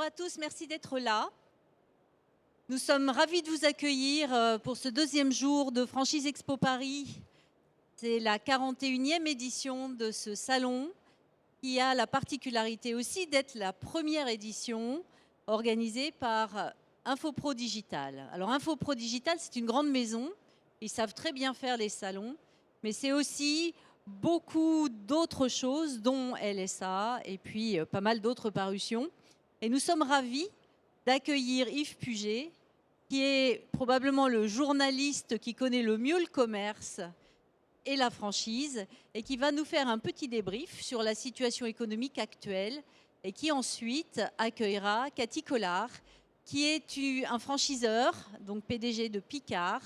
à tous, merci d'être là. Nous sommes ravis de vous accueillir pour ce deuxième jour de Franchise Expo Paris. C'est la 41e édition de ce salon qui a la particularité aussi d'être la première édition organisée par Infopro Digital. Alors Infopro Digital, c'est une grande maison, ils savent très bien faire les salons, mais c'est aussi beaucoup d'autres choses, dont LSA et puis pas mal d'autres parutions. Et nous sommes ravis d'accueillir Yves Puget, qui est probablement le journaliste qui connaît le mieux le commerce et la franchise, et qui va nous faire un petit débrief sur la situation économique actuelle, et qui ensuite accueillera Cathy Collard, qui est un franchiseur, donc PDG de Picard,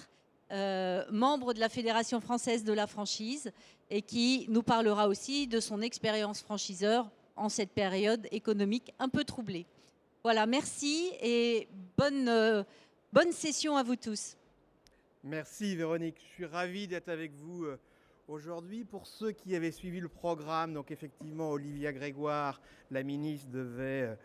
membre de la Fédération française de la franchise, et qui nous parlera aussi de son expérience franchiseur en cette période économique un peu troublée. Voilà, merci et bonne session à vous tous. Merci Véronique, je suis ravi d'être avec vous aujourd'hui. Pour ceux qui avaient suivi le programme, donc effectivement Olivia Grégoire, la ministre, devait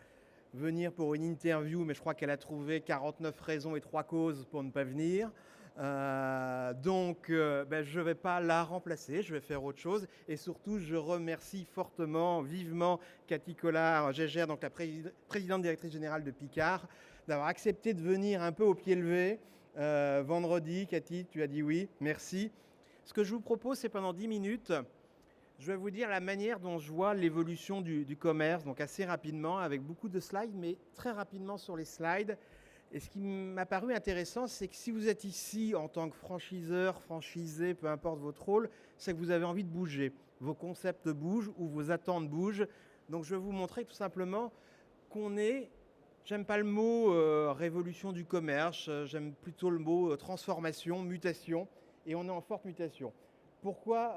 venir pour une interview, mais je crois qu'elle a trouvé 49 raisons et 3 causes pour ne pas venir. Je ne vais pas la remplacer, je vais faire autre chose. Et surtout, je remercie fortement, vivement Cathy Collard-Gégère, donc la présidente directrice générale de Picard, d'avoir accepté de venir un peu au pied levé. Vendredi, Cathy, tu as dit oui, merci. Ce que je vous propose, c'est pendant 10 minutes, je vais vous dire la manière dont je vois l'évolution du commerce, donc assez rapidement, avec beaucoup de slides, mais très rapidement sur les slides. Et ce qui m'a paru intéressant, c'est que si vous êtes ici en tant que franchiseur, franchisé, peu importe votre rôle, c'est que vous avez envie de bouger. Vos concepts bougent ou vos attentes bougent. Donc je vais vous montrer tout simplement qu'on est, j'aime pas le mot révolution du commerce, j'aime plutôt le mot transformation, mutation, et on est en forte mutation. Pourquoi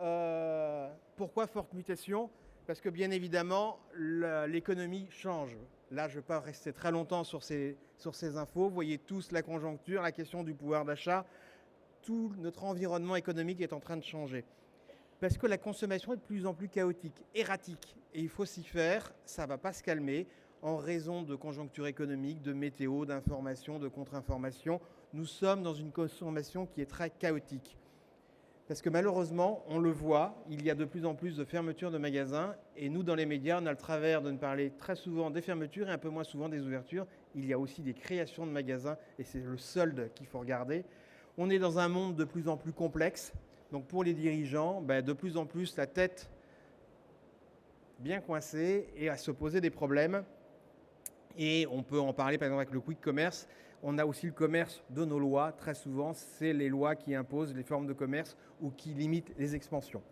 forte mutation ? Parce que bien évidemment, l'économie change. Là, je ne vais pas rester très longtemps sur ces infos. Vous voyez tous la conjoncture, la question du pouvoir d'achat. Tout notre environnement économique est en train de changer. Parce que la consommation est de plus en plus chaotique, erratique. Et il faut s'y faire, ça ne va pas se calmer en raison de conjoncture économique, de météo, d'information, de contre-information. Nous sommes dans une consommation qui est très chaotique. Parce que malheureusement, on le voit, il y a de plus en plus de fermetures de magasins et nous, dans les médias, on a le travers de ne parler très souvent des fermetures et un peu moins souvent des ouvertures. Il y a aussi des créations de magasins et c'est le solde qu'il faut regarder. On est dans un monde de plus en plus complexe. Donc pour les dirigeants, de plus en plus la tête bien coincée et à se poser des problèmes. Et on peut en parler par exemple avec le quick commerce. On a aussi le commerce de nos lois. Très souvent, c'est les lois qui imposent les formes de commerce ou qui limitent les expansions.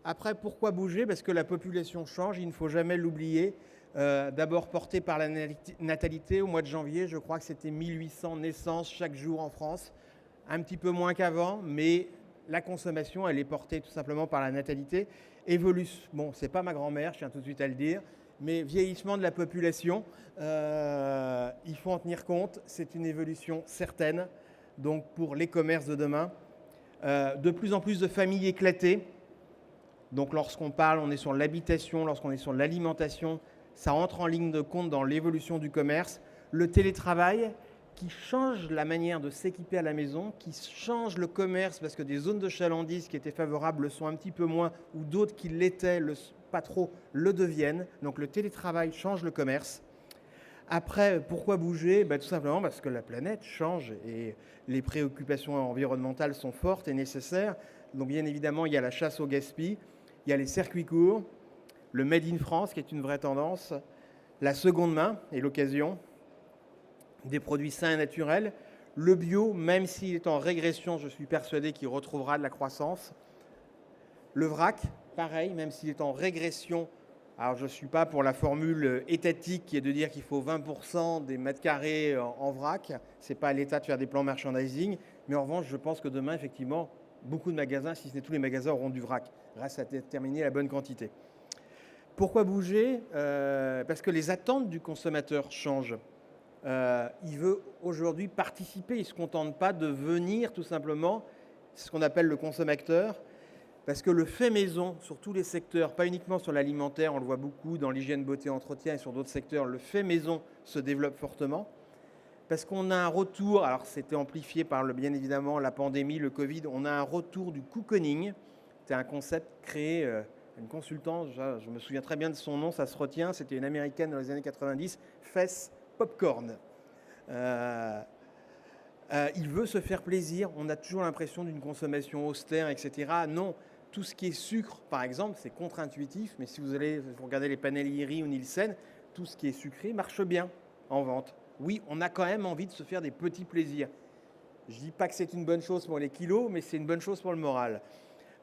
Après, pourquoi bouger ? Parce que la population change, il ne faut jamais l'oublier. D'abord portée par la natalité. Au mois de janvier, je crois que c'était 1800 naissances chaque jour en France. Un petit peu moins qu'avant, mais la consommation, elle est portée tout simplement par la natalité. Bon, c'est pas ma grand-mère, je tiens tout de suite à le dire, mais vieillissement de la population, il faut en tenir compte, c'est une évolution certaine, donc pour les commerces de demain. De plus en plus de familles éclatées, donc lorsqu'on parle, on est sur l'habitation, lorsqu'on est sur l'alimentation, ça entre en ligne de compte dans l'évolution du commerce. Le télétravail qui change la manière de s'équiper à la maison, qui change le commerce parce que des zones de chalandise qui étaient favorables le sont un petit peu moins ou d'autres qui l'étaient, pas trop, le deviennent. Donc le télétravail change le commerce. Après, pourquoi bouger ? Tout simplement parce que la planète change et les préoccupations environnementales sont fortes et nécessaires. Donc bien évidemment, il y a la chasse au gaspillage, il y a les circuits courts, le Made in France qui est une vraie tendance, la seconde main et l'occasion, des produits sains et naturels, le bio, même s'il est en régression, je suis persuadé qu'il retrouvera de la croissance. Le vrac, pareil, même s'il est en régression. Alors, je ne suis pas pour la formule étatique qui est de dire qu'il faut 20% des mètres carrés en vrac. Ce n'est pas à l'État de faire des plans merchandising. Mais en revanche, je pense que demain, effectivement, beaucoup de magasins, si ce n'est tous les magasins, auront du vrac, grâce à déterminer la bonne quantité. Pourquoi bouger ? Parce que les attentes du consommateur changent. Il veut aujourd'hui participer. Il ne se contente pas de venir, tout simplement. C'est ce qu'on appelle le consommateur. Parce que le fait maison, sur tous les secteurs, pas uniquement sur l'alimentaire, on le voit beaucoup dans l'hygiène, beauté, entretien et sur d'autres secteurs, le fait maison se développe fortement. Parce qu'on a un retour, alors c'était amplifié par bien évidemment la pandémie, le Covid, on a un retour du cocooning. C'est un concept créé, une consultante, je me souviens très bien de son nom, ça se retient, c'était une américaine dans les années 90, Fess Popcorn. Il veut se faire plaisir, on a toujours l'impression d'une consommation austère, etc. Non, tout ce qui est sucre, par exemple, c'est contre-intuitif, mais si vous regardez les panels IRI ou Nielsen, tout ce qui est sucré marche bien en vente. Oui, on a quand même envie de se faire des petits plaisirs. Je ne dis pas que c'est une bonne chose pour les kilos, mais c'est une bonne chose pour le moral.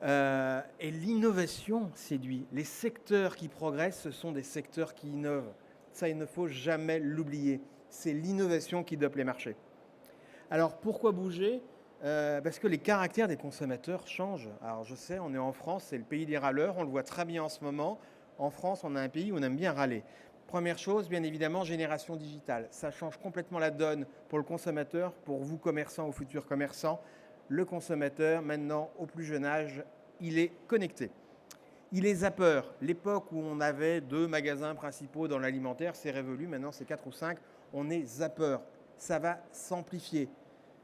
Et l'innovation séduit. Les secteurs qui progressent, ce sont des secteurs qui innovent. Ça, il ne faut jamais l'oublier. C'est l'innovation qui dope les marchés. Alors, pourquoi bouger ? Parce que les caractères des consommateurs changent. Alors, je sais, on est en France, c'est le pays des râleurs, on le voit très bien en ce moment. En France, on a un pays où on aime bien râler. Première chose, bien évidemment, génération digitale. Ça change complètement la donne pour le consommateur, pour vous commerçants ou futurs commerçants. Le consommateur, maintenant, au plus jeune âge, il est connecté. Il est zapper. L'époque où on avait 2 magasins principaux dans l'alimentaire, c'est révolu. Maintenant, c'est 4 ou 5. On est zapper. Ça va s'amplifier.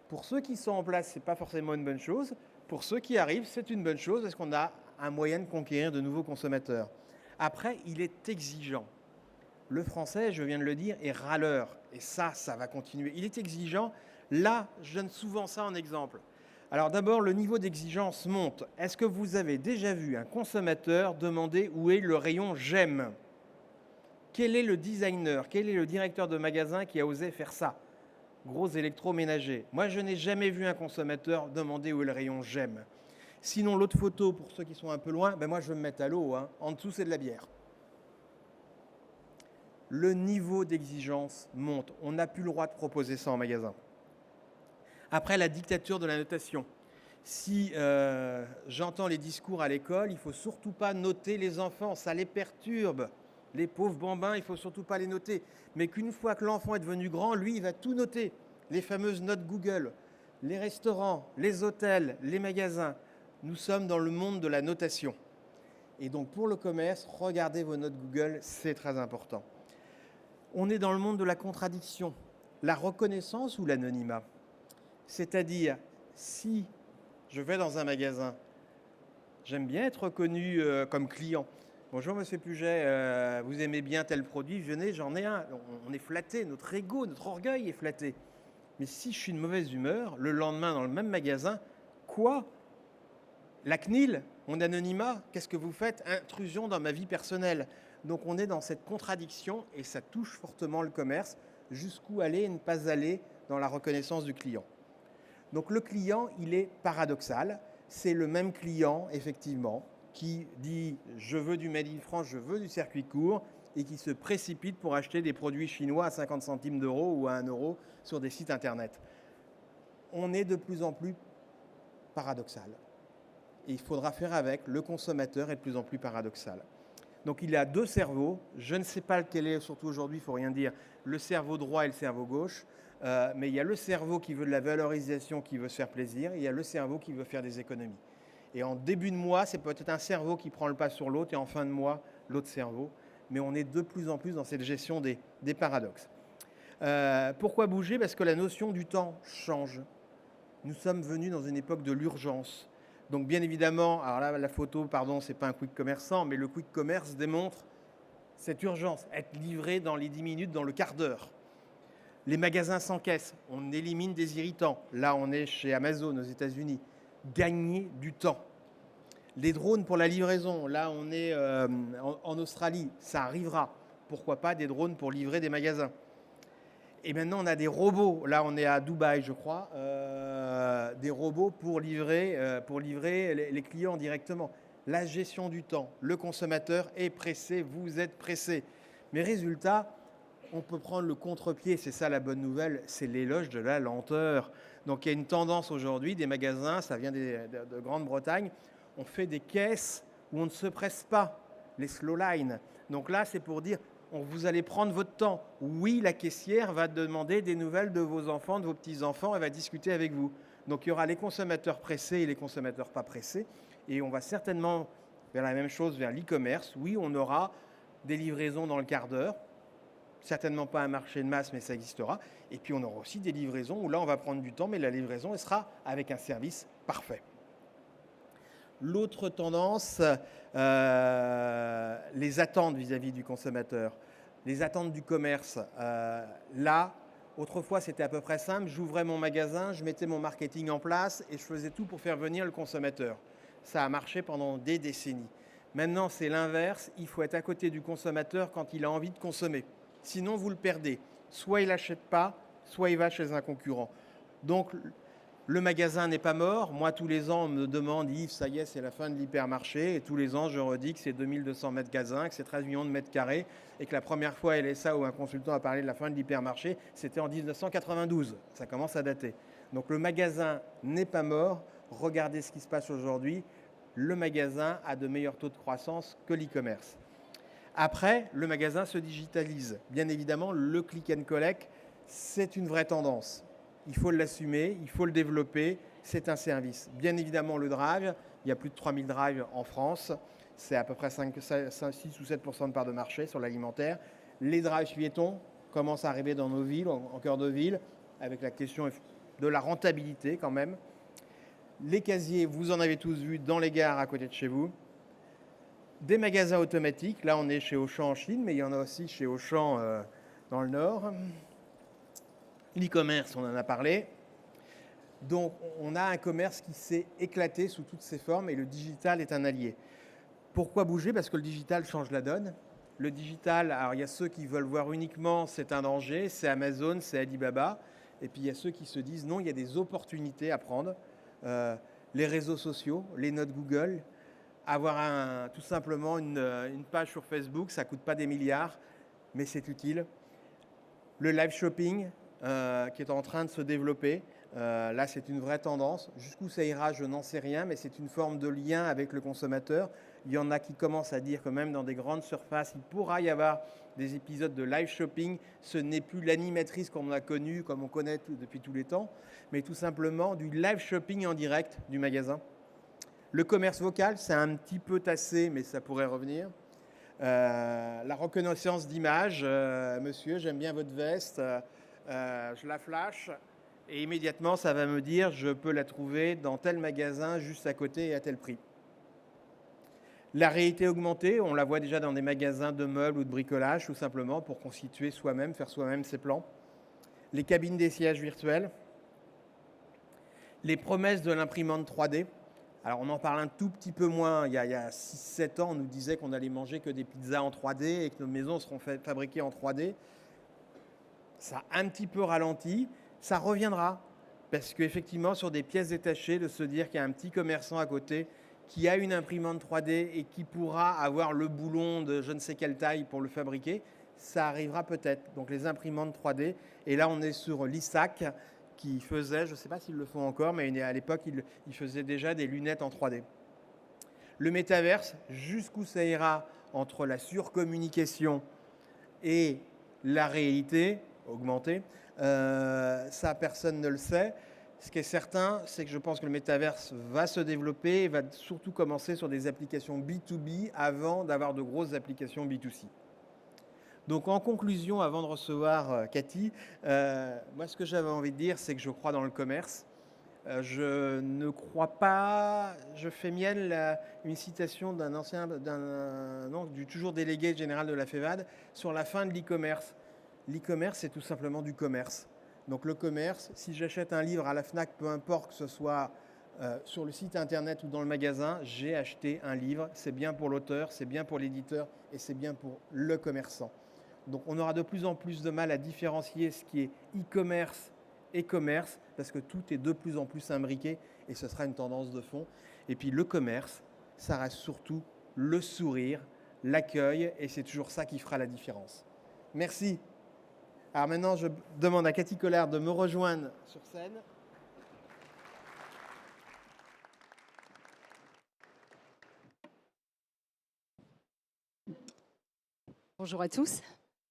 Pour ceux qui sont en place, ce n'est pas forcément une bonne chose. Pour ceux qui arrivent, c'est une bonne chose parce qu'on a un moyen de conquérir de nouveaux consommateurs. Après, il est exigeant. Le français, je viens de le dire, est râleur. Et ça va continuer. Il est exigeant. Là, je donne souvent ça en exemple. Alors d'abord, le niveau d'exigence monte. Est-ce que vous avez déjà vu un consommateur demander où est le rayon j'aime ? Quel est le designer, quel est le directeur de magasin qui a osé faire ça ? Gros électroménager. Moi, je n'ai jamais vu un consommateur demander où est le rayon j'aime. Sinon, l'autre photo, pour ceux qui sont un peu loin, moi, je vais me mettre à l'eau. En dessous, c'est de la bière. Le niveau d'exigence monte. On n'a plus le droit de proposer ça en magasin. Après, la dictature de la notation. Si j'entends les discours à l'école, il ne faut surtout pas noter les enfants, ça les perturbe. Les pauvres bambins, il ne faut surtout pas les noter. Mais qu'une fois que l'enfant est devenu grand, lui, il va tout noter. Les fameuses notes Google, les restaurants, les hôtels, les magasins. Nous sommes dans le monde de la notation. Et donc, pour le commerce, regardez vos notes Google, c'est très important. On est dans le monde de la contradiction, la reconnaissance ou l'anonymat. C'est-à-dire, si je vais dans un magasin, j'aime bien être reconnu comme client. Bonjour Monsieur Puget, vous aimez bien tel produit, venez, j'en ai un. On est flatté, notre ego, notre orgueil est flatté. Mais si je suis de mauvaise humeur, le lendemain dans le même magasin, quoi ? La CNIL, mon anonymat, qu'est-ce que vous faites ? Intrusion dans ma vie personnelle. Donc on est dans cette contradiction et ça touche fortement le commerce. Jusqu'où aller et ne pas aller dans la reconnaissance du client. Donc le client, il est paradoxal. C'est le même client, effectivement, qui dit « je veux du Made in France, je veux du circuit court » et qui se précipite pour acheter des produits chinois à 50 centimes d'euros ou à 1 euro sur des sites internet. On est de plus en plus paradoxal. Et il faudra faire avec. Le consommateur est de plus en plus paradoxal. Donc il a 2 cerveaux. Je ne sais pas lequel est, surtout aujourd'hui, il ne faut rien dire, le cerveau droit et le cerveau gauche. Mais il y a le cerveau qui veut de la valorisation, qui veut se faire plaisir. Et il y a le cerveau qui veut faire des économies. Et en début de mois, c'est peut-être un cerveau qui prend le pas sur l'autre. Et en fin de mois, l'autre cerveau. Mais on est de plus en plus dans cette gestion des paradoxes. Pourquoi bouger ? Parce que la notion du temps change. Nous sommes venus dans une époque de l'urgence. Donc bien évidemment, alors là la photo, pardon, c'est pas un quick commerçant, mais le quick commerce démontre cette urgence, être livré dans les 10 minutes, dans le quart d'heure. Les magasins sans caisse, on élimine des irritants. Là, on est chez Amazon aux États-Unis. Gagner du temps. Les drones pour la livraison, là, on est en Australie, ça arrivera. Pourquoi pas des drones pour livrer des magasins ? Et maintenant, on a des robots. Là, on est à Dubaï, je crois. Des robots pour livrer les clients directement. La gestion du temps. Le consommateur est pressé, vous êtes pressé. Mais résultat, on peut prendre le contre-pied. C'est ça la bonne nouvelle, c'est l'éloge de la lenteur. Donc, il y a une tendance aujourd'hui des magasins, ça vient de Grande-Bretagne. On fait des caisses où on ne se presse pas, les slow lines. Donc là, c'est pour dire... vous allez prendre votre temps. Oui, la caissière va demander des nouvelles de vos enfants, de vos petits-enfants, elle va discuter avec vous. Donc il y aura les consommateurs pressés et les consommateurs pas pressés. Et on va certainement vers la même chose, vers l'e-commerce. Oui, on aura des livraisons dans le quart d'heure. Certainement pas un marché de masse, mais ça existera. Et puis on aura aussi des livraisons où là, on va prendre du temps, mais la livraison, elle sera avec un service parfait. L'autre tendance, les attentes vis-à-vis du consommateur, les attentes du commerce. Là, autrefois, c'était à peu près simple. J'ouvrais mon magasin, je mettais mon marketing en place et je faisais tout pour faire venir le consommateur. Ça a marché pendant des décennies. Maintenant, c'est l'inverse. Il faut être à côté du consommateur quand il a envie de consommer. Sinon, vous le perdez. Soit il n'achète pas, soit il va chez un concurrent. Donc, le magasin n'est pas mort. Moi, tous les ans, on me demande, Yves, ça y est, c'est la fin de l'hypermarché. Et tous les ans, je redis que c'est 2200 mètres magasins, que c'est 13 millions de mètres carrés. Et que la première fois, LSA, où un consultant a parlé de la fin de l'hypermarché, c'était en 1992. Ça commence à dater. Donc, le magasin n'est pas mort. Regardez ce qui se passe aujourd'hui. Le magasin a de meilleurs taux de croissance que l'e-commerce. Après, le magasin se digitalise. Bien évidemment, le click and collect, c'est une vraie tendance. Il faut l'assumer, il faut le développer, c'est un service. Bien évidemment, le drive, il y a plus de 3000 drives en France, c'est à peu près 6 ou 7% de part de marché sur l'alimentaire. Les drives piétons commencent à arriver dans nos villes, en cœur de ville, avec la question de la rentabilité quand même. Les casiers, vous en avez tous vu dans les gares à côté de chez vous. Des magasins automatiques, là on est chez Auchan en Chine, mais il y en a aussi chez Auchan dans le Nord. L'e-commerce, on en a parlé. Donc on a un commerce qui s'est éclaté sous toutes ses formes et le digital est un allié. Pourquoi bouger? Parce que le digital change la donne. Le digital, alors il y a ceux qui veulent voir uniquement c'est un danger, c'est Amazon, c'est Alibaba. Et puis il y a ceux qui se disent non, il y a des opportunités à prendre. Les réseaux sociaux, les notes Google, avoir tout simplement une page sur Facebook, ça ne coûte pas des milliards, mais c'est utile. Le live shopping qui est en train de se développer, là c'est une vraie tendance. Jusqu'où ça ira, je n'en sais rien, mais c'est une forme de lien avec le consommateur. Il y en a qui commencent à dire que même dans des grandes surfaces, il pourra y avoir des épisodes de live shopping. Ce n'est plus l'animatrice qu'on a connue, comme on connaît depuis tous les temps, mais tout simplement du live shopping en direct du magasin. Le commerce vocal, c'est un petit peu tassé, mais ça pourrait revenir. La reconnaissance d'image, monsieur, j'aime bien votre veste, je la flash, et immédiatement, ça va me dire, je peux la trouver dans tel magasin, juste à côté et à tel prix. La réalité augmentée, on la voit déjà dans des magasins de meubles ou de bricolage, tout simplement pour constituer soi-même, faire soi-même ses plans. Les cabines d'essayage virtuelles, les promesses de l'imprimante 3D. Alors on en parle un tout petit peu moins. Il y a 6-7 ans, on nous disait qu'on allait manger que des pizzas en 3D et que nos maisons seront fabriquées en 3D. Ça a un petit peu ralenti. Ça reviendra. Parce qu'effectivement, sur des pièces détachées, de se dire qu'il y a un petit commerçant à côté qui a une imprimante 3D et qui pourra avoir le boulon de je ne sais quelle taille pour le fabriquer, ça arrivera peut-être. Donc les imprimantes 3D. Et là, on est sur l'ISAC qui faisait, je ne sais pas s'ils le font encore, mais à l'époque, ils faisaient déjà des lunettes en 3D. Le métaverse, jusqu'où ça ira entre la surcommunication et la réalité augmentée, ça, personne ne le sait. Ce qui est certain, c'est que je pense que le métaverse va se développer et va surtout commencer sur des applications B2B avant d'avoir de grosses applications B2C. Donc en conclusion, avant de recevoir Cathy, moi ce que j'avais envie de dire, c'est que je crois dans le commerce. Je ne crois pas, je fais mienne une citation du toujours délégué général de la FEVAD sur la fin de l'e-commerce. L'e-commerce, c'est tout simplement du commerce. Donc le commerce, si j'achète un livre à la FNAC, peu importe que ce soit sur le site internet ou dans le magasin, j'ai acheté un livre. C'est bien pour l'auteur, c'est bien pour l'éditeur et c'est bien pour le commerçant. Donc on aura de plus en plus de mal à différencier ce qui est e-commerce et commerce parce que tout est de plus en plus imbriqué et ce sera une tendance de fond. Et puis le commerce, ça reste surtout le sourire, l'accueil et c'est toujours ça qui fera la différence. Merci. Alors maintenant, je demande à Cathy Collard de me rejoindre sur scène. Bonjour à tous.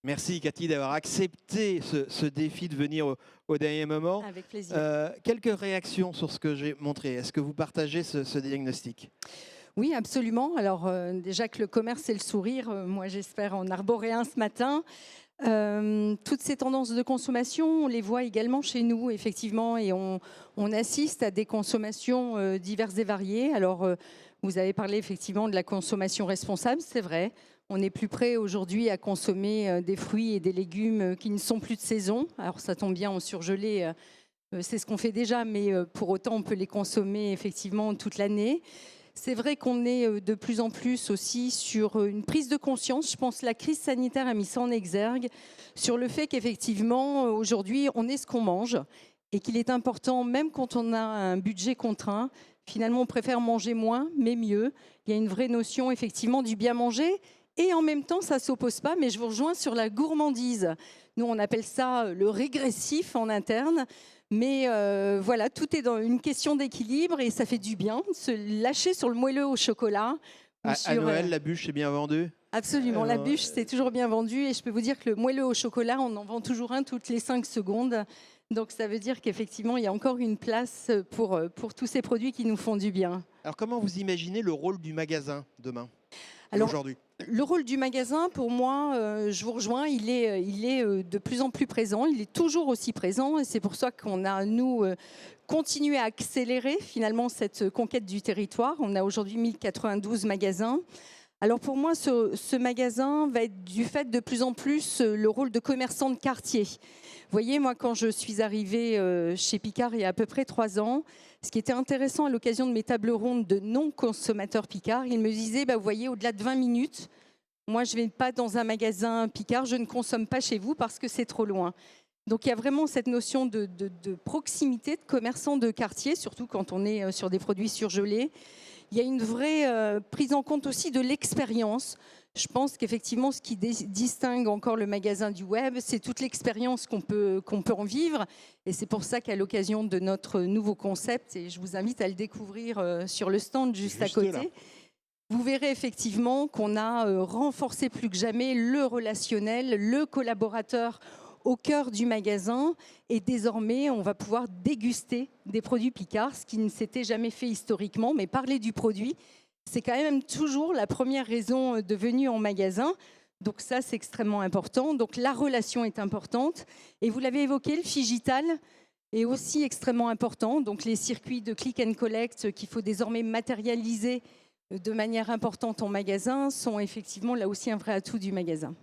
Merci Cathy d'avoir accepté ce défi de venir au dernier moment. Avec plaisir. Quelques réactions sur ce que j'ai montré. Est-ce que vous partagez ce diagnostic ? Oui, absolument. Alors déjà que le commerce et le sourire, moi j'espère en arborer un ce matin. Toutes ces tendances de consommation, on les voit également chez nous, effectivement, et on assiste à des consommations diverses et variées. Alors, vous avez parlé effectivement de la consommation responsable, c'est vrai. On est plus prêt aujourd'hui à consommer des fruits et des légumes qui ne sont plus de saison. Alors, ça tombe bien, en surgelé, c'est ce qu'on fait déjà, mais pour autant, on peut les consommer effectivement toute l'année. C'est vrai qu'on est de plus en plus aussi sur une prise de conscience. Je pense que la crise sanitaire a mis ça en exergue sur le fait qu'effectivement, aujourd'hui, on est ce qu'on mange et qu'il est important, même quand on a un budget contraint, finalement, on préfère manger moins, mais mieux. Il y a une vraie notion, effectivement, du bien manger. Et en même temps, ça ne s'oppose pas, mais je vous rejoins sur la gourmandise. Nous, on appelle ça le régressif en interne. Mais voilà, tout est dans une question d'équilibre et ça fait du bien de se lâcher sur le moelleux au chocolat. À Noël, la bûche est bien vendue ? Absolument, la bûche, c'est toujours bien vendu. Et je peux vous dire que le moelleux au chocolat, on en vend toujours un toutes les 5 secondes. Donc ça veut dire qu'effectivement, il y a encore une place pour tous ces produits qui nous font du bien. Alors comment vous imaginez le rôle du magasin demain, aujourd'hui ? Le rôle du magasin, pour moi, je vous rejoins, il est de plus en plus présent, il est toujours aussi présent et c'est pour ça qu'on a, nous, continué à accélérer finalement cette conquête du territoire. On a aujourd'hui 1092 magasins. Alors pour moi, ce magasin va être du fait de plus en plus le rôle de commerçant de quartier. Vous voyez, moi, quand je suis arrivée chez Picard il y a à peu près 3 ans, ce qui était intéressant à l'occasion de mes tables rondes de non-consommateurs Picard, ils me disaient, vous voyez, au-delà de 20 minutes, moi, je ne vais pas dans un magasin Picard, je ne consomme pas chez vous parce que c'est trop loin. Donc il y a vraiment cette notion de proximité, de commerçant de quartier, surtout quand on est sur des produits surgelés. Il y a une vraie prise en compte aussi de l'expérience. Je pense qu'effectivement, ce qui distingue encore le magasin du web, c'est toute l'expérience qu'on peut en vivre. Et c'est pour ça qu'à l'occasion de notre nouveau concept, et je vous invite à le découvrir sur le stand juste à côté, là. Vous verrez effectivement qu'on a renforcé plus que jamais le relationnel, le collaborateur au cœur du magasin. Et désormais, on va pouvoir déguster des produits Picard, ce qui ne s'était jamais fait historiquement. Mais parler du produit, c'est quand même toujours la première raison de venue en magasin. Donc ça, c'est extrêmement important. Donc la relation est importante. Et vous l'avez évoqué, le Figital est aussi extrêmement important. Donc les circuits de click and collect qu'il faut désormais matérialiser de manière importante en magasin sont effectivement là aussi un vrai atout du magasin.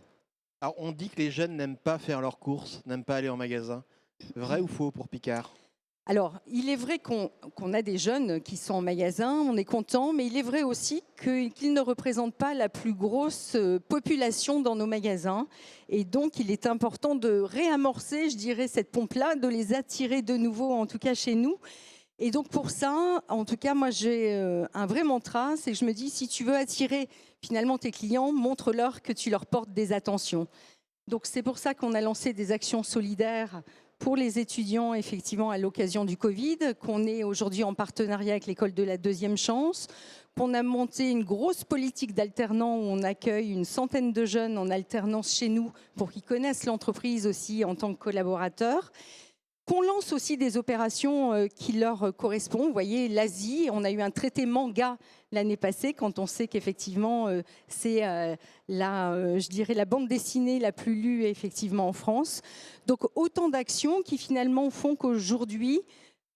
Alors on dit que les jeunes n'aiment pas faire leurs courses, n'aiment pas aller en magasin. Vrai ou faux pour Picard ? Alors, il est vrai qu'on a des jeunes qui sont en magasin, on est content, mais il est vrai aussi qu'ils ne représentent pas la plus grosse population dans nos magasins. Et donc, il est important de réamorcer, je dirais, cette pompe-là, de les attirer de nouveau, en tout cas chez nous. Et donc, pour ça, en tout cas, moi, j'ai un vrai mantra, c'est que je me dis, si tu veux attirer finalement tes clients, montre-leur que tu leur portes des attentions. Donc, c'est pour ça qu'on a lancé des actions solidaires pour les étudiants, effectivement, à l'occasion du Covid, qu'on est aujourd'hui en partenariat avec l'école de la deuxième chance, qu'on a monté une grosse politique d'alternants où on accueille une centaine de jeunes en alternance chez nous pour qu'ils connaissent l'entreprise aussi en tant que collaborateurs, qu'on lance aussi des opérations qui leur correspondent. Vous voyez, l'Asie, on a eu un traité manga l'année passée, quand on sait qu'effectivement, c'est je dirais la bande dessinée la plus lue effectivement en France. Donc autant d'actions qui finalement font qu'aujourd'hui,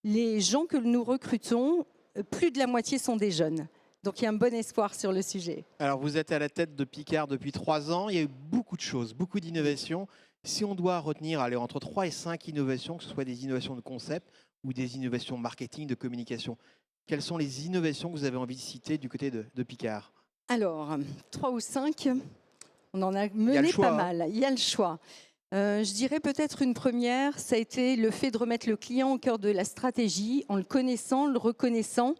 les gens que nous recrutons, plus de la moitié sont des jeunes. Donc il y a un bon espoir sur le sujet. Alors vous êtes à la tête de Picard depuis 3 ans, il y a eu beaucoup de choses, beaucoup d'innovations. Si on doit retenir entre 3 et 5 innovations, que ce soit des innovations de concept ou des innovations marketing, de communication, quelles sont les innovations que vous avez envie de citer du côté de Picard ? Alors, 3 ou 5, on en a mené pas mal. Il y a le choix. Je dirais peut-être une première, ça a été le fait de remettre le client au cœur de la stratégie, en le connaissant, le reconnaissant.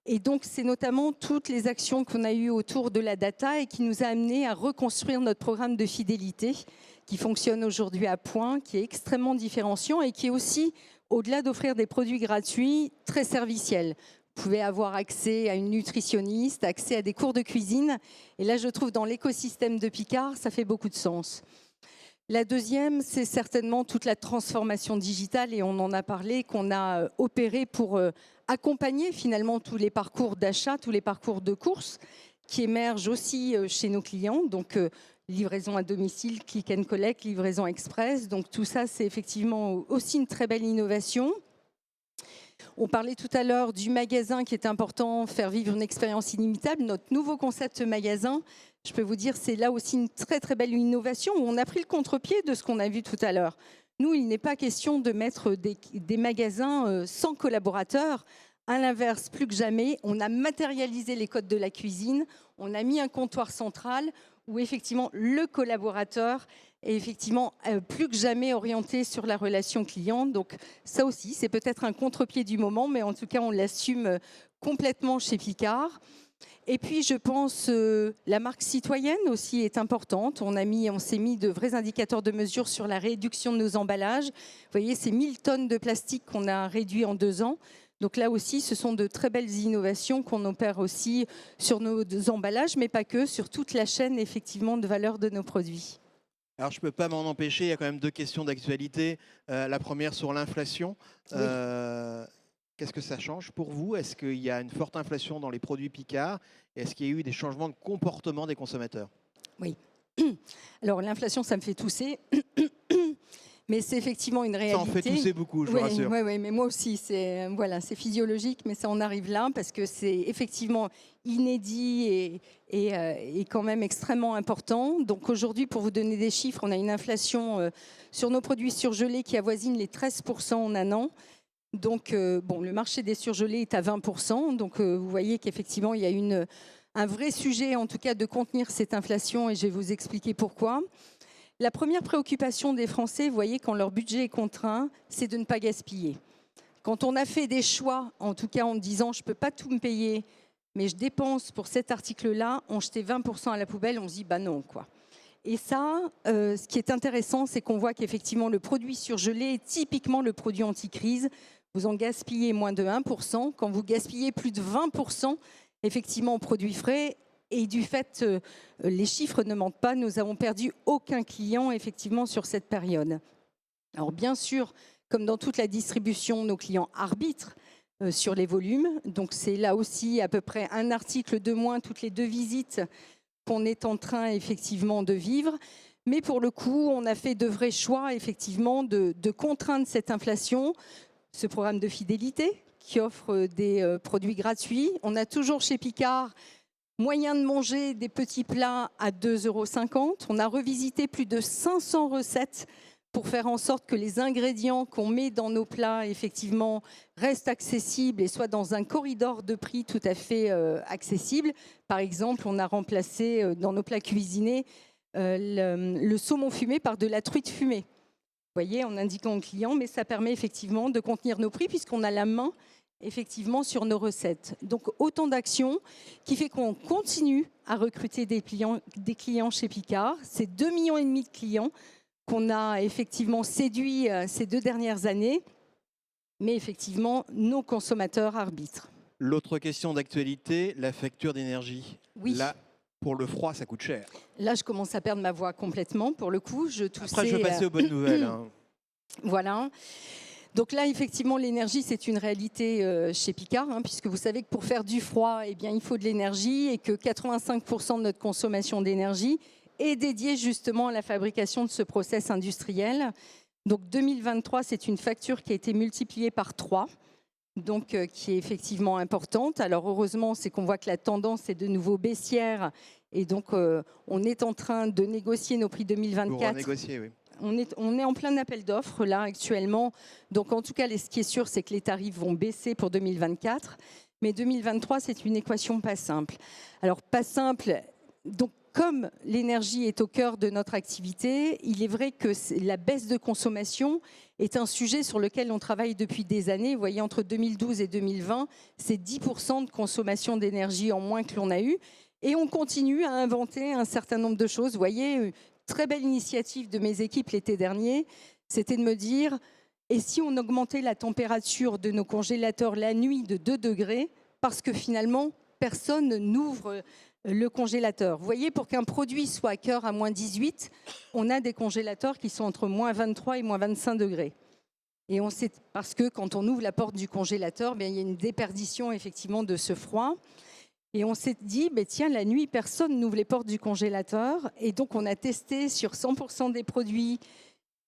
Et donc, c'est notamment toutes les actions qu'on a eues autour de la data et qui nous a amené à reconstruire notre programme de fidélité qui fonctionne aujourd'hui à point, qui est extrêmement différenciant et qui est aussi, au-delà d'offrir des produits gratuits, très serviciel. Vous pouvez avoir accès à une nutritionniste, accès à des cours de cuisine. Et là, je trouve dans l'écosystème de Picard, ça fait beaucoup de sens. La deuxième, c'est certainement toute la transformation digitale, et on en a parlé, qu'on a opéré pour accompagner finalement tous les parcours d'achat, tous les parcours de course qui émergent aussi chez nos clients. Donc, livraison à domicile, click and collect, livraison express. Donc, tout ça, c'est effectivement aussi une très belle innovation. On parlait tout à l'heure du magasin qui est important, faire vivre une expérience inimitable. Notre nouveau concept magasin, je peux vous dire, c'est là aussi une très très belle innovation où on a pris le contre-pied de ce qu'on a vu tout à l'heure. Nous, il n'est pas question de mettre des magasins sans collaborateurs. À l'inverse, plus que jamais, on a matérialisé les codes de la cuisine, on a mis un comptoir central où effectivement le collaborateur est effectivement plus que jamais orienté sur la relation client. Donc ça aussi, c'est peut-être un contre-pied du moment, mais en tout cas, on l'assume complètement chez Picard. Et puis, je pense la marque citoyenne aussi est importante. On s'est mis de vrais indicateurs de mesure sur la réduction de nos emballages. Vous voyez, c'est 1000 tonnes de plastique qu'on a réduit en 2 ans. Donc là aussi, ce sont de très belles innovations qu'on opère aussi sur nos emballages, mais pas que, sur toute la chaîne effectivement de valeur de nos produits. Alors, je ne peux pas m'en empêcher, il y a quand même 2 questions d'actualité. La première sur l'inflation. Oui. Qu'est-ce que ça change pour vous? Est-ce qu'il y a une forte inflation dans les produits Picard? Est-ce qu'il y a eu des changements de comportement des consommateurs? Oui. Alors, l'inflation, ça me fait tousser. Mais c'est effectivement une réalité. Ça en fait tousser beaucoup, je vous rassure. Oui, mais moi aussi, c'est physiologique, mais ça en arrive là parce que c'est effectivement inédit et quand même extrêmement important. Donc aujourd'hui, pour vous donner des chiffres, on a une inflation sur nos produits surgelés qui avoisine les 13% en un an. Donc le marché des surgelés est à 20%. Donc vous voyez qu'effectivement, il y a un vrai sujet, en tout cas, de contenir cette inflation, et je vais vous expliquer pourquoi. La première préoccupation des Français, vous voyez, quand leur budget est contraint, c'est de ne pas gaspiller. Quand on a fait des choix, en tout cas en disant « je ne peux pas tout me payer, mais je dépense pour cet article-là », on jetait 20% à la poubelle, on se dit « bah non, quoi ». Et ça, ce qui est intéressant, c'est qu'on voit qu'effectivement, le produit surgelé est typiquement le produit anti-crise. Vous en gaspillez moins de 1%. Quand vous gaspillez plus de 20%, effectivement, en produits frais, et du fait, les chiffres ne mentent pas, nous n'avons perdu aucun client effectivement sur cette période. Alors bien sûr, comme dans toute la distribution, nos clients arbitrent sur les volumes. Donc c'est là aussi à peu près un article de moins toutes les 2 visites qu'on est en train effectivement de vivre. Mais pour le coup, on a fait de vrais choix effectivement de contraindre cette inflation. Ce programme de fidélité qui offre des produits gratuits. On a toujours chez Picard moyen de manger des petits plats à 2,50 €. On a revisité plus de 500 recettes pour faire en sorte que les ingrédients qu'on met dans nos plats, effectivement, restent accessibles et soient dans un corridor de prix tout à fait accessible. Par exemple, on a remplacé dans nos plats cuisinés le saumon fumé par de la truite fumée. Vous voyez, en indiquant au client, mais ça permet effectivement de contenir nos prix puisqu'on a la main effectivement sur nos recettes. Donc autant d'actions qui fait qu'on continue à recruter des clients chez Picard. C'est 2,5 millions de clients qu'on a effectivement séduits ces 2 dernières années. Mais effectivement, nos consommateurs arbitrent. L'autre question d'actualité, la facture d'énergie. Oui. Là, pour le froid, ça coûte cher. Là, je commence à perdre ma voix complètement. Pour le coup, je toussais. Après, je vais passer aux bonnes nouvelles. Voilà. Donc là, effectivement, l'énergie, c'est une réalité chez Picard, puisque vous savez que pour faire du froid, eh bien, il faut de l'énergie et que 85% de notre consommation d'énergie est dédiée justement à la fabrication de ce process industriel. Donc 2023, c'est une facture qui a été multipliée par 3, donc qui est effectivement importante. Alors heureusement, c'est qu'on voit que la tendance est de nouveau baissière et donc on est en train de négocier nos prix 2024. Pour renégocier, oui. On est en plein appel d'offres là actuellement. Donc en tout cas, ce qui est sûr, c'est que les tarifs vont baisser pour 2024. Mais 2023, c'est une équation pas simple. Alors pas simple, donc comme l'énergie est au cœur de notre activité, il est vrai que la baisse de consommation est un sujet sur lequel on travaille depuis des années. Vous voyez, entre 2012 et 2020, c'est 10% de consommation d'énergie en moins que l'on a eu. Et on continue à inventer un certain nombre de choses. Vous voyez, très belle initiative de mes équipes l'été dernier, c'était de me dire, et si on augmentait la température de nos congélateurs la nuit de 2 degrés, parce que finalement, personne n'ouvre le congélateur. Vous voyez, pour qu'un produit soit à cœur à moins 18, on a des congélateurs qui sont entre moins 23 et moins 25 degrés. Et on sait, parce que quand on ouvre la porte du congélateur, bien, il y a une déperdition effectivement de ce froid. Et on s'est dit, tiens, la nuit, personne n'ouvre les portes du congélateur. Et donc, on a testé sur 100% des produits,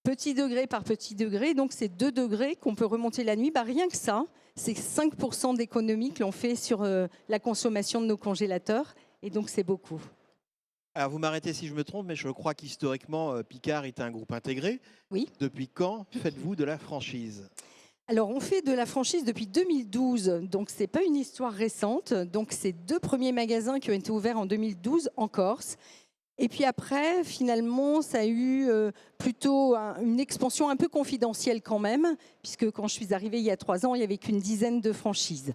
petit degré par petit degré. Donc, c'est 2 degrés qu'on peut remonter la nuit. Rien que ça, c'est 5% d'économie que l'on fait sur la consommation de nos congélateurs. Et donc, c'est beaucoup. Alors, vous m'arrêtez si je me trompe, mais je crois qu'historiquement, Picard est un groupe intégré. Oui. Depuis quand faites-vous de la franchise ? Alors, on fait de la franchise depuis 2012, donc ce n'est pas une histoire récente. Donc, c'est 2 premiers magasins qui ont été ouverts en 2012 en Corse. Et puis après, finalement, ça a eu plutôt une expansion un peu confidentielle quand même, puisque quand je suis arrivée il y a 3 ans, il n'y avait qu'une dizaine de franchises.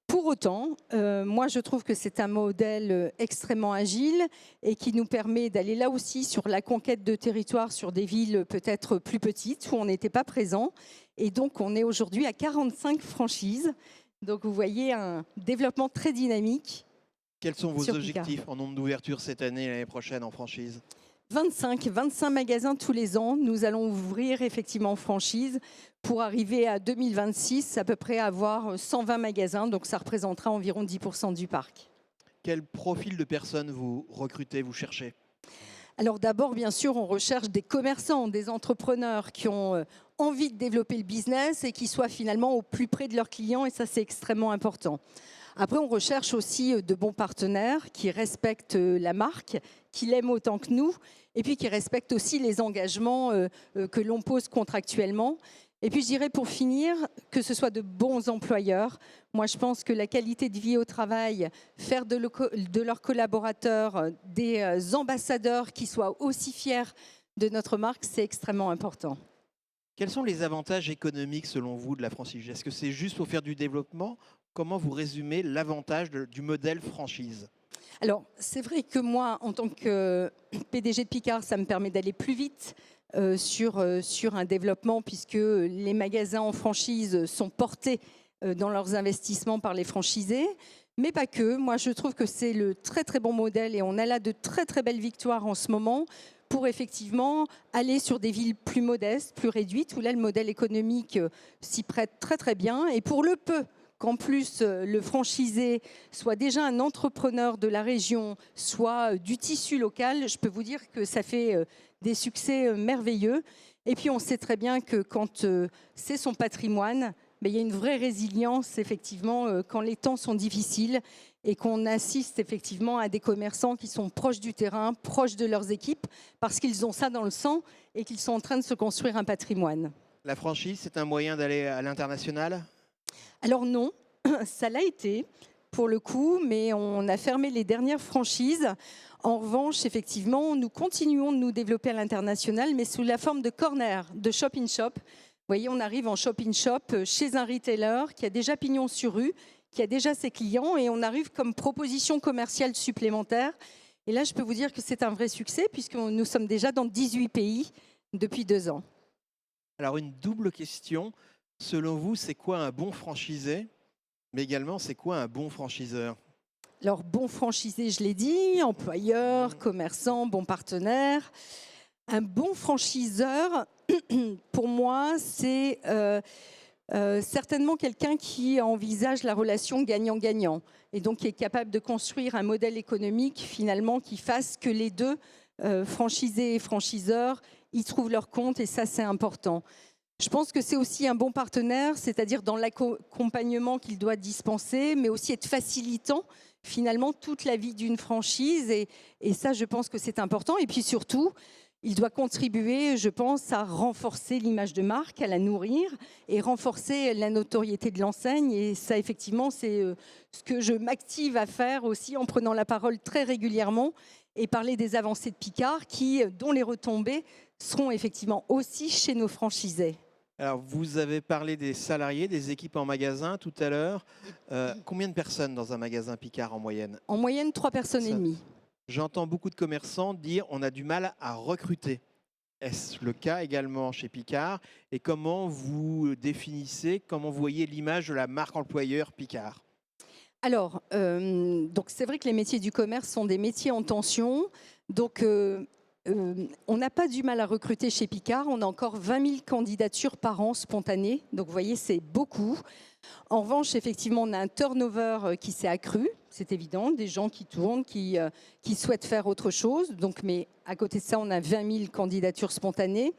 Pour autant, moi, je trouve que c'est un modèle extrêmement agile et qui nous permet d'aller là aussi sur la conquête de territoire sur des villes peut-être plus petites où on n'était pas présent. Et donc, on est aujourd'hui à 45 franchises. Donc, vous voyez un développement très dynamique. Quels sont vos sur objectifs Picard. en nombre d'ouvertures cette année et l'année prochaine en franchise ? 25 magasins tous les ans. Nous allons ouvrir effectivement en franchise pour arriver à 2026, à peu près avoir 120 magasins. Donc, ça représentera environ 10% du parc. Quel profil de personnes vous recrutez, vous cherchez ? Alors d'abord, bien sûr, on recherche des commerçants, des entrepreneurs qui ont envie de développer le business et qui soient finalement au plus près de leurs clients. Et ça, c'est extrêmement important. Après, on recherche aussi de bons partenaires qui respectent la marque, qui l'aiment autant que nous, et puis qui respectent aussi les engagements que l'on pose contractuellement. Et puis, je dirais pour finir, que ce soit de bons employeurs. Moi, je pense que la qualité de vie au travail, faire de leurs collaborateurs des ambassadeurs qui soient aussi fiers de notre marque, c'est extrêmement important. Quels sont les avantages économiques selon vous de la franchise ? Est-ce que c'est juste pour faire du développement ? Comment vous résumez l'avantage du modèle franchise ? Alors, c'est vrai que moi, en tant que PDG de Picard, ça me permet d'aller plus vite sur un développement puisque les magasins en franchise sont portés dans leurs investissements par les franchisés. Mais pas que. Moi, je trouve que c'est le très, très bon modèle et on a là de très, très belles victoires en ce moment pour effectivement aller sur des villes plus modestes, plus réduites, où là, le modèle économique s'y prête très, très bien. Et pour le peu qu'en plus le franchisé soit déjà un entrepreneur de la région, soit du tissu local, je peux vous dire que ça fait des succès merveilleux. Et puis on sait très bien que quand c'est son patrimoine, il y a une vraie résilience effectivement quand les temps sont difficiles et qu'on assiste effectivement à des commerçants qui sont proches du terrain, proches de leurs équipes, parce qu'ils ont ça dans le sang et qu'ils sont en train de se construire un patrimoine. La franchise, c'est un moyen d'aller à l'international ? Alors non, ça l'a été pour le coup, mais on a fermé les dernières franchises. En revanche, effectivement, nous continuons de nous développer à l'international, mais sous la forme de corner, de shop-in-shop. Vous voyez, on arrive en shop-in-shop chez un retailer qui a déjà pignon sur rue, qui a déjà ses clients, et on arrive comme proposition commerciale supplémentaire. Et là, je peux vous dire que c'est un vrai succès, puisque nous sommes déjà dans 18 pays depuis 2 ans. Alors, une double question. Selon vous, c'est quoi un bon franchisé ? Mais également, c'est quoi un bon franchiseur ? Alors, bon franchisé, je l'ai dit, employeur, commerçant, bon partenaire. Un bon franchiseur, pour moi, c'est certainement quelqu'un qui envisage la relation gagnant-gagnant et donc qui est capable de construire un modèle économique finalement qui fasse que les deux, franchisés et franchiseurs, y trouvent leur compte et ça, c'est important. Je pense que c'est aussi un bon partenaire, c'est-à-dire dans l'accompagnement qu'il doit dispenser, mais aussi être facilitant finalement toute la vie d'une franchise. Et ça, je pense que c'est important. Et puis surtout, il doit contribuer, je pense, à renforcer l'image de marque, à la nourrir et renforcer la notoriété de l'enseigne. Et ça, effectivement, c'est ce que je m'active à faire aussi en prenant la parole très régulièrement et parler des avancées de Picard dont les retombées seront effectivement aussi chez nos franchisés. Alors, vous avez parlé des salariés, des équipes en magasin tout à l'heure. Combien de personnes dans un magasin Picard en moyenne ? En moyenne, 3 personnes et demie. J'entends beaucoup de commerçants dire on a du mal à recruter. Est-ce le cas également chez Picard ? Et comment vous définissez, comment vous voyez l'image de la marque employeur Picard ? Alors, donc c'est vrai que les métiers du commerce sont des métiers en tension. Donc, on n'a pas du mal à recruter chez Picard. On a encore 20 000 candidatures par an spontanées. Donc, vous voyez, c'est beaucoup. En revanche, effectivement, on a un turnover qui s'est accru. C'est évident, des gens qui tournent, qui souhaitent faire autre chose. Donc, mais à côté de ça, on a 20 000 candidatures spontanées.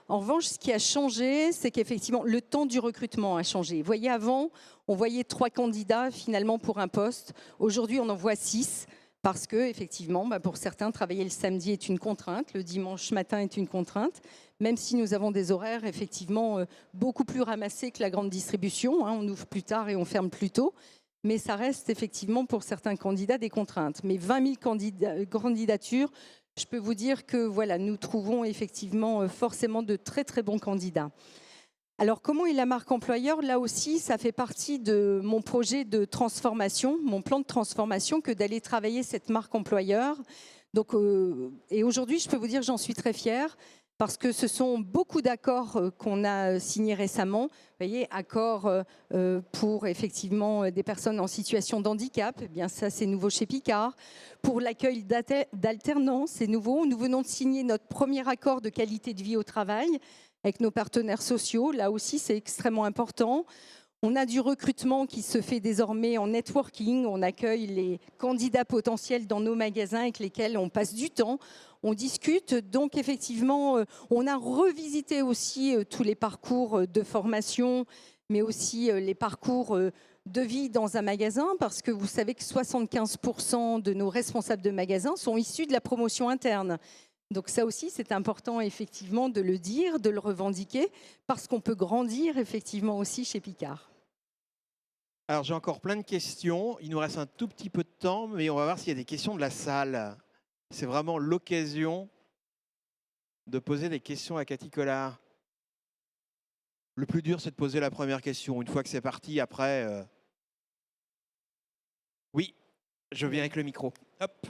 En revanche, ce qui a changé, c'est qu'effectivement, le temps du recrutement a changé. Vous voyez, avant, on voyait 3 candidats finalement pour un poste. Aujourd'hui, on en voit 6. Parce que, effectivement, pour certains, travailler le samedi est une contrainte, le dimanche matin est une contrainte, même si nous avons des horaires effectivement beaucoup plus ramassés que la grande distribution. On ouvre plus tard et on ferme plus tôt. Mais ça reste effectivement pour certains candidats des contraintes. Mais 20 000 candidatures, je peux vous dire que voilà, nous trouvons effectivement forcément de très très bons candidats. Alors, comment est la marque employeur? Là aussi, ça fait partie de mon projet de transformation, mon plan de transformation, que d'aller travailler cette marque employeur. Donc, et aujourd'hui, je peux vous dire que j'en suis très fière parce que ce sont beaucoup d'accords qu'on a signés récemment. Vous voyez, accords pour effectivement des personnes en situation de handicap, eh bien ça c'est nouveau chez Picard. Pour l'accueil d'alternants, c'est nouveau. Nous venons de signer notre premier accord de qualité de vie au travail avec nos partenaires sociaux. Là aussi, c'est extrêmement important. On a du recrutement qui se fait désormais en networking. On accueille les candidats potentiels dans nos magasins avec lesquels on passe du temps. On discute. Donc, effectivement, on a revisité aussi tous les parcours de formation, mais aussi les parcours de vie dans un magasin, parce que vous savez que 75% de nos responsables de magasins sont issus de la promotion interne. Donc ça aussi, c'est important effectivement de le dire, de le revendiquer, parce qu'on peut grandir effectivement aussi chez Picard. Alors j'ai encore plein de questions. Il nous reste un tout petit peu de temps, mais on va voir s'il y a des questions de la salle. C'est vraiment l'occasion de poser des questions à Cathy Collard. Le plus dur, c'est de poser la première question. Une fois que c'est parti, après... Oui, je viens avec le micro. Hop.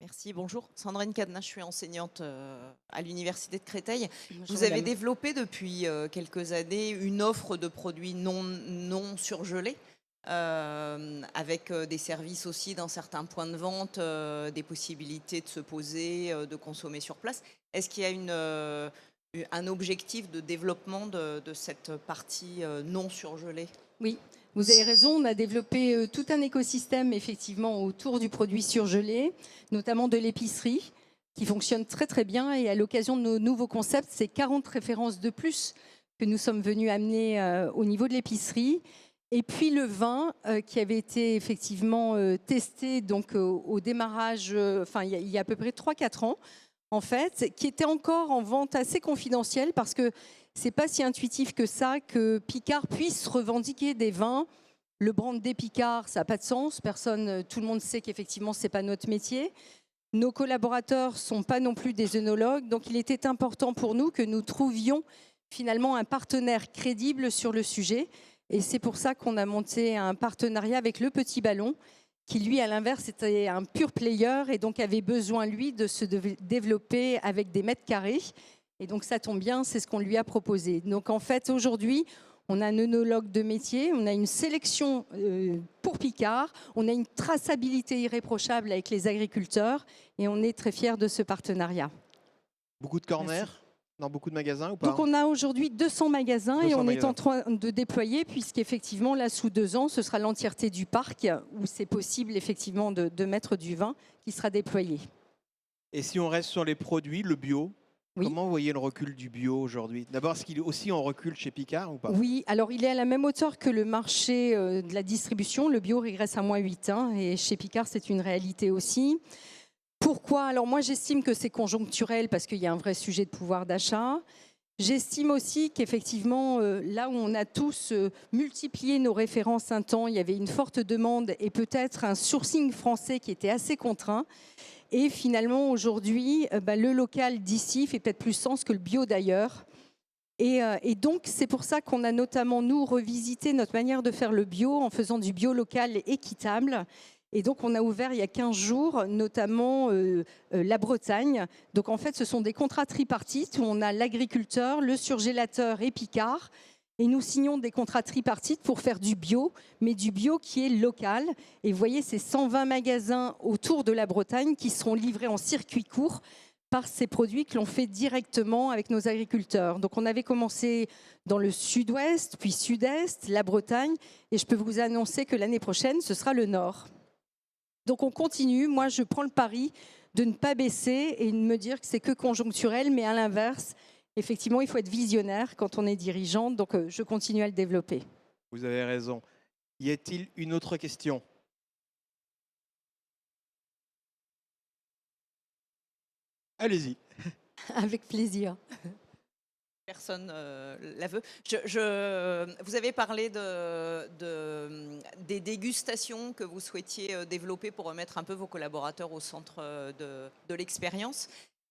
Merci, bonjour. Sandrine Cadenas, je suis enseignante à l'Université de Créteil. Vous avez développé depuis quelques années une offre de produits non surgelés, avec des services aussi dans certains points de vente, des possibilités de se poser, de consommer sur place. Est-ce qu'il y a un objectif de développement de cette partie non surgelée? Oui. Vous avez raison, on a développé tout un écosystème effectivement autour du produit surgelé, notamment de l'épicerie, qui fonctionne très très bien. Et à l'occasion de nos nouveaux concepts, c'est 40 références de plus que nous sommes venus amener au niveau de l'épicerie. Et puis le vin qui avait été effectivement testé donc, au démarrage, il y a à peu près 3-4 ans, en fait, qui était encore en vente assez confidentielle parce que c'est pas si intuitif que ça que Picard puisse revendiquer des vins. Le brand des Picard, ça n'a pas de sens. Tout le monde sait qu'effectivement, c'est pas notre métier. Nos collaborateurs sont pas non plus des œnologues. Donc, il était important pour nous que nous trouvions finalement un partenaire crédible sur le sujet. Et c'est pour ça qu'on a monté un partenariat avec Le Petit Ballon, qui lui, à l'inverse, était un pur player et donc avait besoin, lui, de se développer avec des mètres carrés. Et donc, ça tombe bien, c'est ce qu'on lui a proposé. Donc, en fait, aujourd'hui, on a un œnologue de métier, on a une sélection pour Picard, on a une traçabilité irréprochable avec les agriculteurs et on est très fiers de ce partenariat. Beaucoup de corners dans beaucoup de magasins ou pas? Donc, on a aujourd'hui 200 magasins 200 et on magasins. est en train de déployer, puisqu'effectivement, là, sous 2 ans, ce sera l'entièreté du parc où c'est possible, effectivement, de mettre du vin qui sera déployé. Et si on reste sur les produits, le bio, Oui. comment vous voyez le recul du bio aujourd'hui? D'abord, est-ce qu'il est aussi en recul chez Picard ou pas? Oui, alors il est à la même hauteur que le marché de la distribution. Le bio régresse à -8, et chez Picard, c'est une réalité aussi. Pourquoi? Alors moi, j'estime que c'est conjoncturel parce qu'il y a un vrai sujet de pouvoir d'achat. J'estime aussi qu'effectivement, là où on a tous multiplié nos références un temps, il y avait une forte demande et peut-être un sourcing français qui était assez contraint. Et finalement, aujourd'hui, le local d'ici fait peut-être plus sens que le bio d'ailleurs. Et donc, c'est pour ça qu'on a notamment, nous, revisité notre manière de faire le bio en faisant du bio local équitable. Et donc, on a ouvert il y a 15 jours, notamment la Bretagne. Donc, en fait, ce sont des contrats tripartites où on a l'agriculteur, le surgélateur et Picard. Et nous signons des contrats tripartites pour faire du bio, mais du bio qui est local. Et vous voyez, c'est 120 magasins autour de la Bretagne qui seront livrés en circuit court par ces produits que l'on fait directement avec nos agriculteurs. Donc on avait commencé dans le sud-ouest, puis sud-est, la Bretagne, et je peux vous annoncer que l'année prochaine, ce sera le nord. Donc on continue. Moi, je prends le pari de ne pas baisser et de me dire que c'est que conjoncturel, mais à l'inverse, effectivement, il faut être visionnaire quand on est dirigeant, donc je continue à le développer. Vous avez raison. Y a-t-il une autre question? Allez-y. Avec plaisir. Personne la veut. Vous avez parlé des dégustations que vous souhaitiez développer pour remettre un peu vos collaborateurs au centre de l'expérience.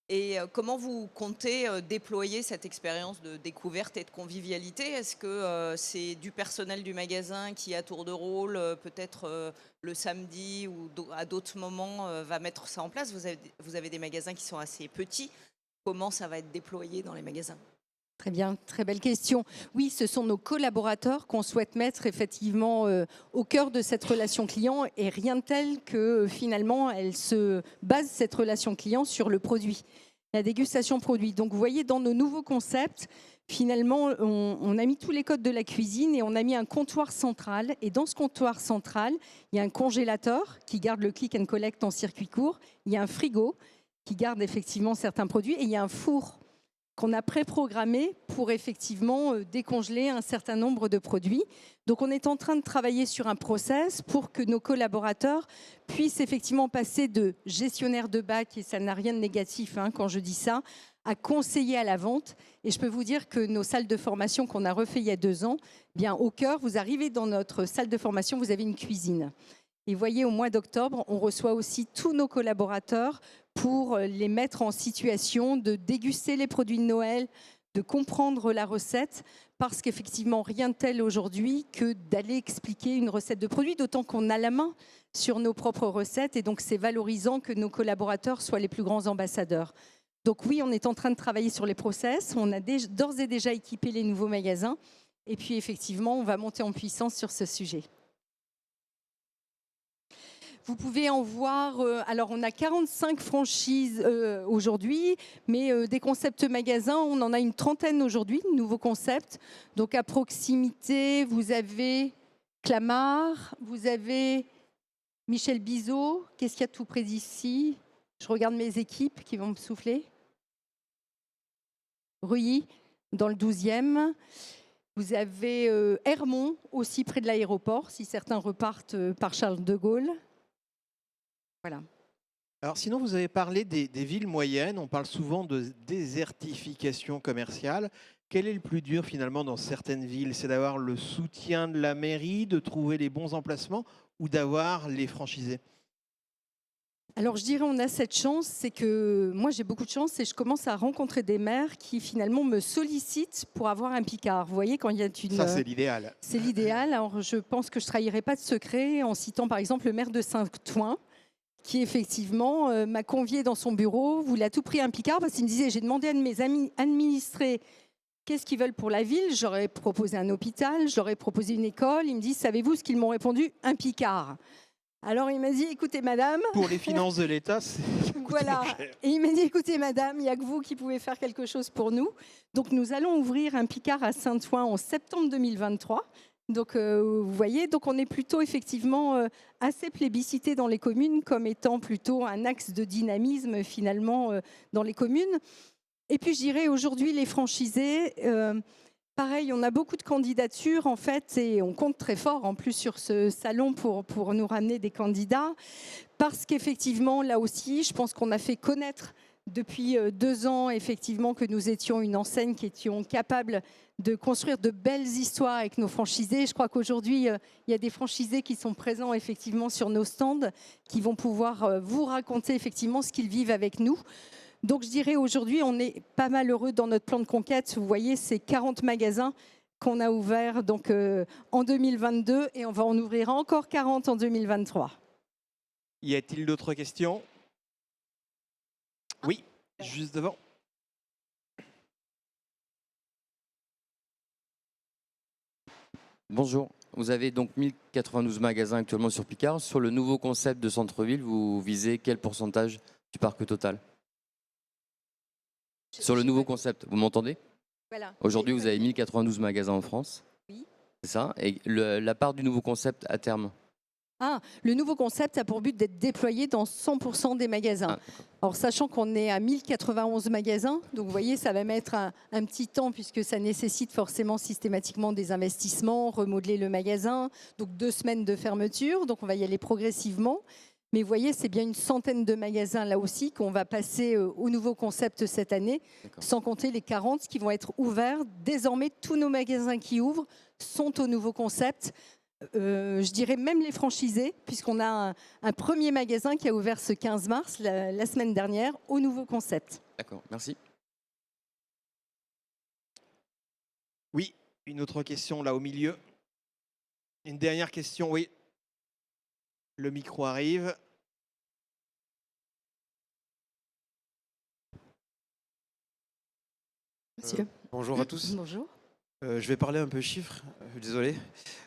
Et comment vous comptez déployer cette expérience de découverte et de convivialité? Est-ce que c'est du personnel du magasin qui, à tour de rôle, peut-être le samedi ou à d'autres moments, va mettre ça en place? Vous avez des magasins qui sont assez petits. Comment ça va être déployé dans les magasins? Très bien, très belle question. Oui, ce sont nos collaborateurs qu'on souhaite mettre effectivement au cœur de cette relation client et rien de tel que finalement elle se base cette relation client sur le produit, la dégustation produit. Donc vous voyez dans nos nouveaux concepts, finalement on a mis tous les codes de la cuisine et on a mis un comptoir central et dans ce comptoir central, il y a un congélateur qui garde le click and collect en circuit court, il y a un frigo qui garde effectivement certains produits et il y a un four qu'on a préprogrammé pour effectivement décongeler un certain nombre de produits. Donc on est en train de travailler sur un process pour que nos collaborateurs puissent effectivement passer de gestionnaire de bac, et ça n'a rien de négatif quand je dis ça, à conseiller à la vente. Et je peux vous dire que nos salles de formation qu'on a refait il y a 2 ans, bien au cœur, vous arrivez dans notre salle de formation, vous avez une cuisine. Et vous voyez, au mois d'octobre, on reçoit aussi tous nos collaborateurs pour les mettre en situation de déguster les produits de Noël, de comprendre la recette, parce qu'effectivement, rien de tel aujourd'hui que d'aller expliquer une recette de produit, d'autant qu'on a la main sur nos propres recettes, et donc c'est valorisant que nos collaborateurs soient les plus grands ambassadeurs. Donc oui, on est en train de travailler sur les process, on a d'ores et déjà équipé les nouveaux magasins, et puis effectivement, on va monter en puissance sur ce sujet. Vous pouvez en voir, alors on a 45 franchises aujourd'hui, mais des concepts magasins, on en a une trentaine aujourd'hui, nouveaux concepts. Donc à proximité, vous avez Clamart, vous avez Michel Bizot. Qu'est-ce qu'il y a tout près d'ici? Je regarde mes équipes qui vont me souffler. Reuilly, dans le 12e. Vous avez Hermont, aussi près de l'aéroport, si certains repartent par Charles de Gaulle. Voilà. Alors sinon, vous avez parlé des villes moyennes. On parle souvent de désertification commerciale. Quel est le plus dur finalement dans certaines villes? C'est d'avoir le soutien de la mairie, de trouver les bons emplacements ou d'avoir les franchisés? Alors je dirais on a cette chance, c'est que moi j'ai beaucoup de chance et je commence à rencontrer des maires qui finalement me sollicitent pour avoir un Picard. Vous voyez, quand il y a une... Ça, c'est l'idéal. C'est l'idéal. Alors je pense que je ne trahirai pas de secret en citant par exemple le maire de Saint-Ouen, qui effectivement m'a convié dans son bureau, voulait à tout prix un Picard, parce qu'il me disait, j'ai demandé à mes amis administrés qu'est-ce qu'ils veulent pour la ville. J'aurais proposé un hôpital, j'aurais proposé une école. Ils me disent, savez-vous ce qu'ils m'ont répondu? Un Picard. Alors il m'a dit, écoutez madame... Pour les finances de l'État, c'est... Voilà. Et il m'a dit, écoutez madame, il n'y a que vous qui pouvez faire quelque chose pour nous. Donc nous allons ouvrir un Picard à Saint-Ouen en septembre 2023. Donc, vous voyez, donc on est plutôt effectivement assez plébiscité dans les communes comme étant plutôt un axe de dynamisme finalement dans les communes. Et puis, je dirais aujourd'hui les franchisés, pareil, on a beaucoup de candidatures en fait et on compte très fort en plus sur ce salon pour nous ramener des candidats parce qu'effectivement, là aussi, je pense qu'on a fait connaître depuis 2 ans effectivement que nous étions une enseigne qui étions capables de construire de belles histoires avec nos franchisés. Je crois qu'aujourd'hui, il y a des franchisés qui sont présents effectivement sur nos stands, qui vont pouvoir vous raconter effectivement ce qu'ils vivent avec nous. Donc je dirais aujourd'hui, on est pas mal heureux dans notre plan de conquête. Vous voyez, c'est 40 magasins qu'on a ouverts donc, en 2022 et on va en ouvrir encore 40 en 2023. Y a-t-il d'autres questions? Oui, juste devant. Bonjour. Vous avez donc 1092 magasins actuellement sur Picard. Sur le nouveau concept de centre-ville, vous visez quel pourcentage du parc total? Sur le nouveau concept, vous m'entendez? Voilà. Aujourd'hui, vous avez 1092 magasins en France. Oui. C'est ça. Et la part du nouveau concept à terme? Ah, le nouveau concept a pour but d'être déployé dans 100% des magasins. Alors, sachant qu'on est à 1091 magasins, donc vous voyez, ça va mettre un petit temps puisque ça nécessite forcément systématiquement des investissements, remodeler le magasin, donc 2 semaines de fermeture, donc on va y aller progressivement. Mais vous voyez, c'est bien une centaine de magasins là aussi qu'on va passer au nouveau concept cette année, sans compter les 40 qui vont être ouverts. Désormais, tous nos magasins qui ouvrent sont au nouveau concept. Je dirais même les franchisés, puisqu'on a un premier magasin qui a ouvert ce 15 mars, la semaine dernière, au nouveau concept. D'accord, merci. Oui, une autre question là au milieu. Une dernière question, oui. Le micro arrive. Monsieur. Bonjour à tous. Bonjour. Je vais parler un peu chiffres, désolé.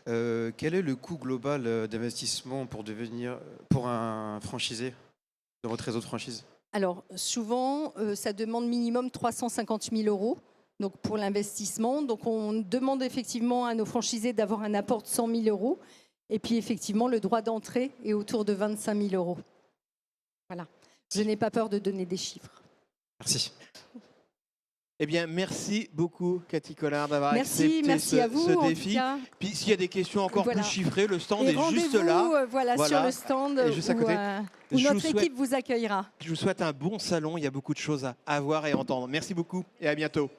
Quel est le coût global d'investissement pour un franchisé dans votre réseau de franchise? Alors, souvent, ça demande minimum 350 000 euros donc pour l'investissement. Donc, on demande effectivement à nos franchisés d'avoir un apport de 100 000 euros. Et puis, effectivement, le droit d'entrée est autour de 25 000 euros. Voilà. Je n'ai pas peur de donner des chiffres. Merci. Eh bien, merci beaucoup, Cathy Collard, d'avoir accepté merci à vous, ce en défi. tout cas. Puis, s'il y a des questions encore Voilà. plus chiffrées, le stand Et est juste là. voilà, sur le stand Et juste à côté. où Je notre vous souhaite- équipe vous accueillera. Je vous souhaite un bon salon. Il y a beaucoup de choses à voir et entendre. Merci beaucoup et à bientôt.